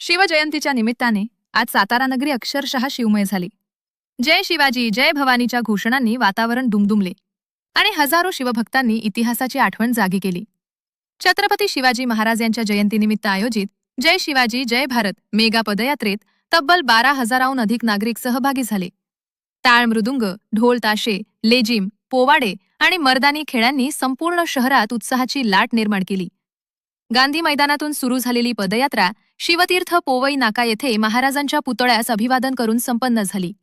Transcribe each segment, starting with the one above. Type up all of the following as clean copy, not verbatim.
शिवजयंतीच्या निमित्ताने आज सातारा नगरी अक्षरशः शिवमय झाली. जय शिवाजी जय भवानीच्या घोषणांनी वातावरण दुमदुमले आणि हजारो शिवभक्तांनी इतिहासाची आठवण जागी केली. छत्रपती शिवाजी महाराज यांच्या जयंतीनिमित्त आयोजित जय शिवाजी जय भारत मेगा पदयात्रेत तब्बल 12,000हून अधिक नागरिक सहभागी झाले. टाळ मृदुंग, ढोल ताशे, लेजिम, पोवाडे आणि मर्दानी खेळांनी संपूर्ण शहरात उत्साहाची लाट निर्माण केली. गांधी मैदानातून सुरू झालेली पदयात्रा शिवतीर्थ पोवई नाका येथे महाराजांच्या पुतळ्यास अभिवादन करून संपन्न झाली.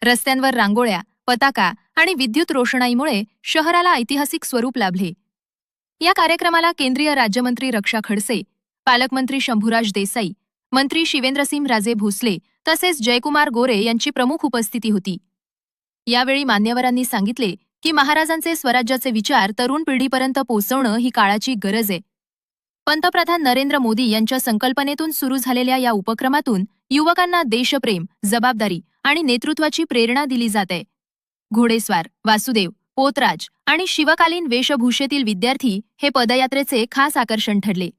रस्त्यांवर रांगोळ्या, पताका आणि विद्युत रोषणाईमुळे शहराला ऐतिहासिक स्वरूप लाभले. या कार्यक्रमाला केंद्रीय राज्यमंत्री रक्षा खडसे, पालकमंत्री शंभूराज देसाई, मंत्री शिवेंद्रसिंह राजे भोसले तसेच जयकुमार गोरे यांची प्रमुख उपस्थिती होती. यावेळी मान्यवरांनी सांगितले की महाराजांचे स्वराज्याचे विचार तरुण पिढीपर्यंत पोहोचवणं ही काळाची गरज आहे. पंतप्रधान नरेंद्र मोदी यांच्या संकल्पनेतून सुरू झालेल्या या उपक्रमातून युवकांना देशप्रेम, जबाबदारी आणि नेतृत्वाची प्रेरणा दिली जाते. घोडेस्वार, वासुदेव, पोतराज आणि शिवकालीन वेशभूषेतील विद्यार्थी हे पदयात्रेचे खास आकर्षण ठरले.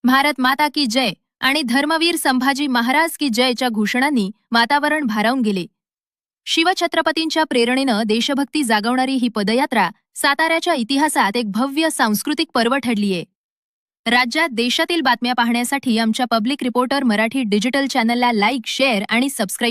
भारत माता की जय आणि धर्मवीर संभाजी महाराज की जयच्या घोषणांनी वातावरण भारावून गेले. शिवछत्रपतींच्या प्रेरणेनं देशभक्ती जागवणारी ही पदयात्रा साताऱ्याच्या इतिहासात एक भव्य सांस्कृतिक पर्व ठरलीये. राज्यात देशातील बातम्या पाहण्यासाठी आमच्या पब्लिक रिपोर्टर मराठी डिजिटल चॅनलला लाईक, शेअर आणि सबस्क्राईब